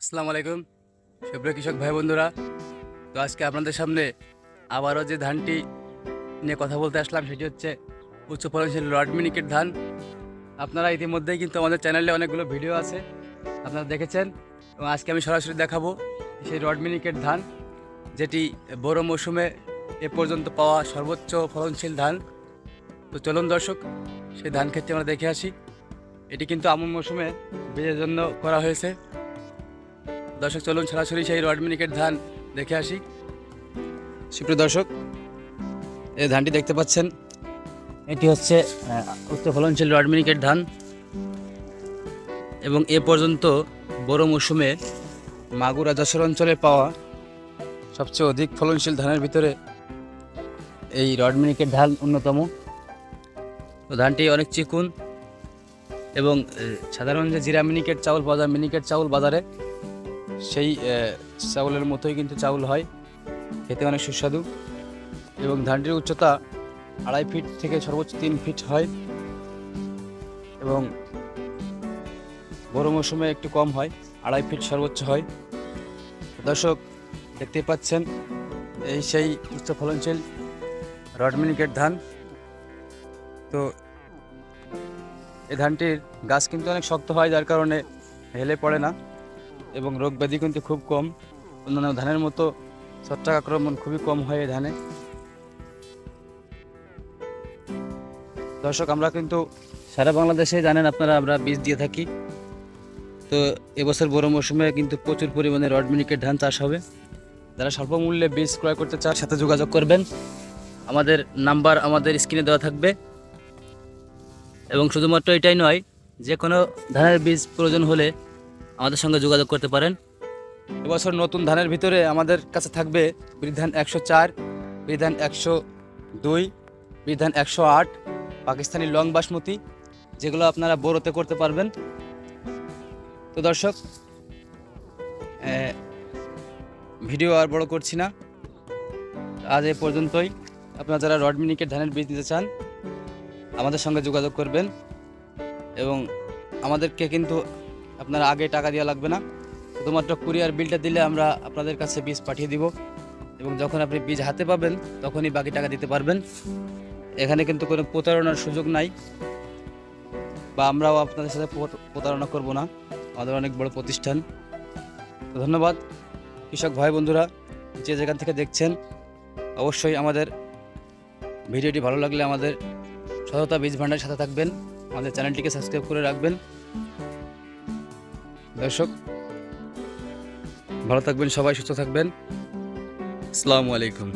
আসসালামু আলাইকুম সুপ্রিয় কৃষক ভাই বন্ধুরা। তো আজকে আপনাদের সামনে আবারও যে ধানটি নিয়ে কথা বলতে আসলাম সেটি হচ্ছে উচ্চ ফলনশীল রড মিনিকেট ধান। আপনারা ইতিমধ্যেই কিন্তু আমাদের চ্যানেলে অনেকগুলো ভিডিও আছে, আপনারা দেখেছেন, এবং আজকে আমি সরাসরি দেখাবো সেই রড মিনিকেট ধান, যেটি বড় মৌসুমে এ পর্যন্ত পাওয়া সর্বোচ্চ ফলনশীল ধান। তো চলুন দর্শক, সেই ধান ক্ষেত্রে আমরা দেখে আসি। এটি কিন্তু আমন মৌসুমে বীজের জন্য করা হয়েছে। দর্শক চলুন সরাসরি সেই রড মিনিকেট ধান দেখে আসি। সুপ্রিয় দর্শক, এই ধানটি দেখতে পাচ্ছেন, এটি হচ্ছে উচ্চ ফলনশীল রড মিনিকেট ধান, এবং এ পর্যন্ত বড় মৌসুমে মাগুরা যশোর অঞ্চলে পাওয়া সবচেয়ে অধিক ফলনশীল ধানের ভিতরে এই রড মিনিকেট ধান অন্যতম। তো ধানটি অনেক চিকুন, এবং সাধারণ যে জিরা মিনিকেট চাউল পাওয়া যায়, মিনিকেট চাউল বাজারে, সেই চাউলের মতোই কিন্তু চাউল হয়, খেতে অনেক সুস্বাদু। এবং ধানটির উচ্চতা 2.5 ফিট থেকে সর্বোচ্চ 3 ফিট হয়, এবং বড় মৌসুমে একটু কম হয়, 2.5 ফিট সর্বোচ্চ হয়। দর্শক দেখতে পাচ্ছেন, এই সেই উচ্চ ফলনশীল রড মিনিকেট ধান। তো এই ধানটির গাছ কিন্তু অনেক শক্ত হয়, যার কারণে হেলে পড়ে না, এবং রোগ ব্যাধি কিন্তু খুব কম। অন্যান্য ধানের মতো ছত্রাক আক্রমণ খুবই কম হয় এই ধানে। দর্শক, আমরা কিন্তু সারা বাংলাদেশে জানেন আপনারা, আমরা বীজ দিয়ে থাকি। তো এবছর বড় মৌসুমে কিন্তু প্রচুর পরিমাণে রড মিনিকেট ধান চাষ হবে। যারা স্বল্প মূল্যে বীজ ক্রয় করতে চান, সাথে যোগাযোগ করবেন। আমাদের নাম্বার আমাদের স্ক্রিনে দেওয়া থাকবে। এবং শুধুমাত্র এটাই নয়, যে কোনো ধানের বীজ প্রয়োজন হলে আমাদের সঙ্গে যোগাযোগ করতে পারেন। এবছর নতুন ধানের ভিতরে আমাদের কাছে থাকবে বিধান 104, বিধান 102, বিধান 108, পাকিস্তানি লং বাসমতি, যেগুলো আপনারা বোরোতে করতে পারবেন। তো দর্শক, ভিডিও আর বড় করছি না, আজ এ পর্যন্তই। আপনারা যারা রড মিনিকেট ধানের বীজ নিতে চান, আমাদের সঙ্গে যোগাযোগ করবেন। এবং আমাদেরকে কিন্তু আপনারা আগে টাকা দেওয়া লাগবে না, শুধুমাত্র কুরিয়ার বিলটা দিলে আমরা আপনাদের কাছে বীজ পাঠিয়ে দিব, এবং যখন আপনি বীজ হাতে পাবেন তখনই বাকি টাকা দিতে পারবেন। এখানে কিন্তু কোনো প্রতারণার সুযোগ নাই, বা আমরাও আপনাদের সাথে প্রতারণা করব না। আমাদের অনেক বড় প্রতিষ্ঠান। ধন্যবাদ কৃষক ভাই বন্ধুরা, যে যেখান থেকে দেখছেন। অবশ্যই আমাদের ভিডিওটি ভালো লাগলে আমাদের সততা বীজ ভান্ডারের সাথে থাকবেন, আমাদের চ্যানেলটিকে সাবস্ক্রাইব করে রাখবেন। দর্শক ভালো থাকবেন, সবাই সুস্থ থাকবেন। আসসালামু আলাইকুম।